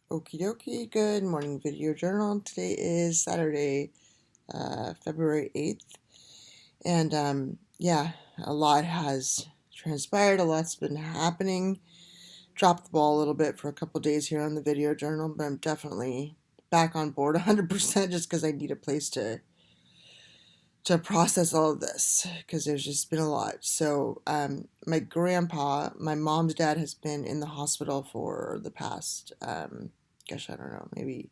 Okie dokie, good morning video journal. Today is Saturday, February 8th. And yeah, a lot has transpired, a lot's been happening. Dropped the ball a little bit for a couple days here on the video journal, but I'm definitely back on board 100% just because I need a place to process all of this because there's just been a lot. So, my grandpa, my mom's dad, has been in the hospital for the past, gosh, I don't know, maybe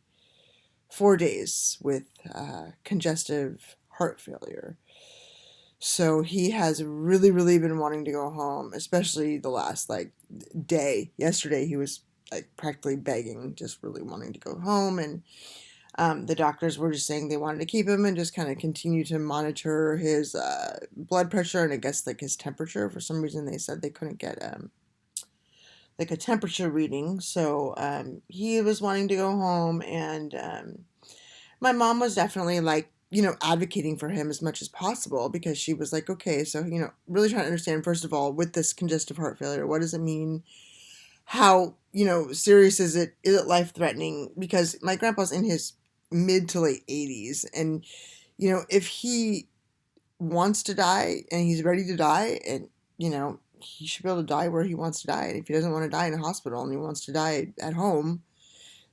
4 days with congestive heart failure. So he has really, really been wanting to go home, especially the last day. Yesterday, he was like practically begging, just really wanting to go home. And the doctors were just saying they wanted to keep him and just kind of continue to monitor his blood pressure and I guess like his temperature. For some reason, they said they couldn't get like a temperature reading. So he was wanting to go home, and my mom was definitely like, advocating for him as much as possible because she was like, okay, so, really trying to understand, first of all, with this congestive heart failure, what does it mean? How, serious is it? Is it life threatening? Because my grandpa's in his mid to late 80s. And, if he wants to die and he's ready to die, and, he should be able to die where he wants to die. And if he doesn't want to die in a hospital and he wants to die at home,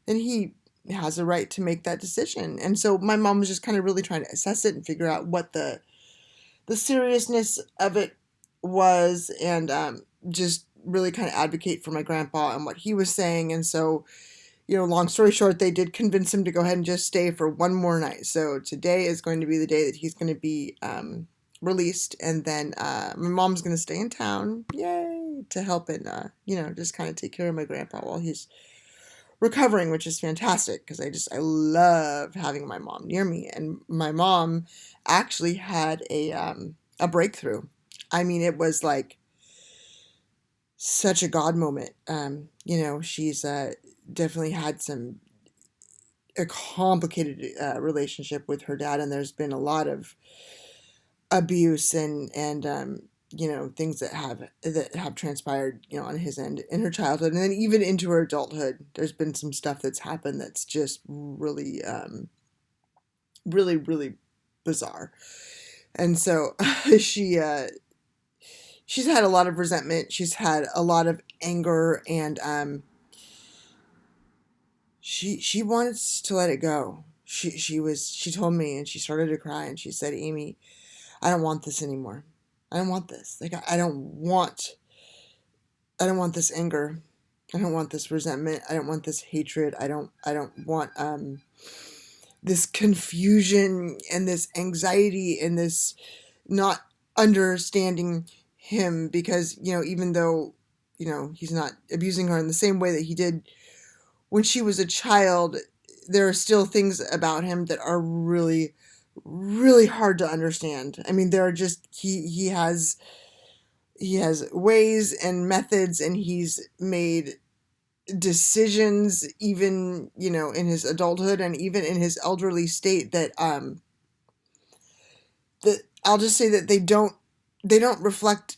then he has a right to make that decision. And so my mom was just kind of really trying to assess it and figure out what the seriousness of it was, and just really kind of advocate for my grandpa and what he was saying. And so, long story short, they did convince him to go ahead and just stay for one more night. So today is going to be the day that he's going to be released, and then my mom's going to stay in town, yay, to help and just kind of take care of my grandpa while he's recovering, which is fantastic because I love having my mom near me. And my mom actually had a breakthrough. I mean, it was like such a God moment. She's definitely had a complicated relationship with her dad, and there's been a lot of abuse and things that have transpired, on his end in her childhood, and then even into her adulthood. There's been some stuff that's happened that's just really really, really bizarre. And so she's had a lot of resentment, she's had a lot of anger, and she wants to let it go. She told me, and she started to cry, and she said, Amy, I don't want this anymore. I don't want this. Like, I don't want this anger. I don't want this resentment. I don't want this hatred. I don't want this confusion and this anxiety and this not understanding him, because, even though, he's not abusing her in the same way that he did when she was a child, there are still things about him that are really, really hard to understand. I mean, there are just he has ways and methods, and he's made decisions even, in his adulthood and even in his elderly state that I'll just say that they don't reflect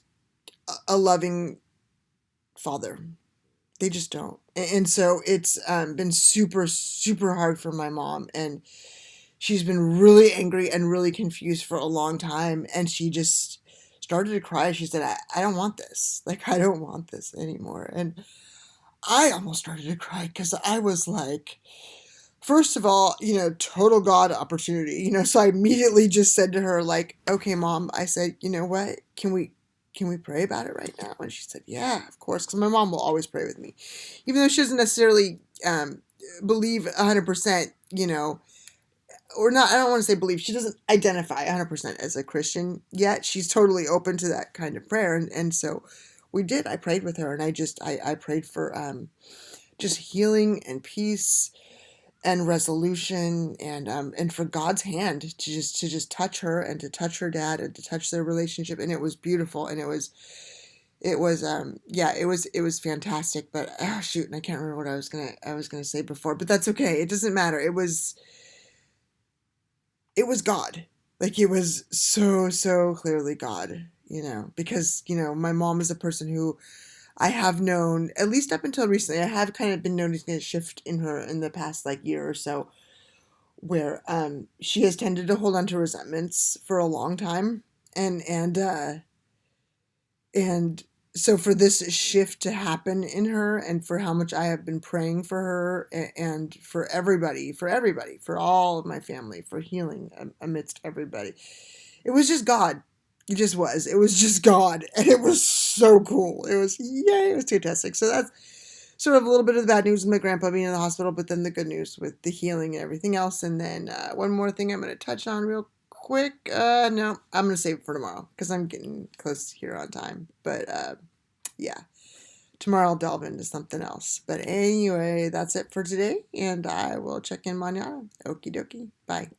a loving father. They just don't. And so it's been super, super hard for my mom, and she's been really angry and really confused for a long time. And she just started to cry. She said, I don't want this. Like, I don't want this anymore. And I almost started to cry because I was like, first of all, total God opportunity, so I immediately just said to her, like, okay, mom, I said, you know what, can we pray about it right now? And she said, yeah, of course, because my mom will always pray with me, even though she doesn't necessarily believe 100%, or not. I don't want to say believe. She doesn't identify 100% as a Christian yet. She's totally open to that kind of prayer, and so we did. I prayed with her, and I prayed for just healing and peace and resolution, and for God's hand to just touch her and to touch her dad and to touch their relationship. And it was beautiful, and it was fantastic. But shoot, and I can't remember what I was gonna say before, but that's okay. It doesn't matter. It was God. Like, it was so, so clearly God, because, my mom is a person who I have known, at least up until recently, I have kind of been noticing a shift in her in the past like year or so, where she has tended to hold on to resentments for a long time, and so for this shift to happen in her, and for how much I have been praying for her, and for all of my family, for healing amidst everybody, it was just God. It was just God, and it was so cool. It was, yay, it was fantastic. So that's sort of a little bit of the bad news with my grandpa being in the hospital, but then the good news with the healing and everything else. And then one more thing I'm going to touch on real quick. No, I'm going to save it for tomorrow because I'm getting close here on time. But yeah, tomorrow I'll delve into something else. But anyway, that's it for today, and I will check in mañana. Okie dokie. Bye.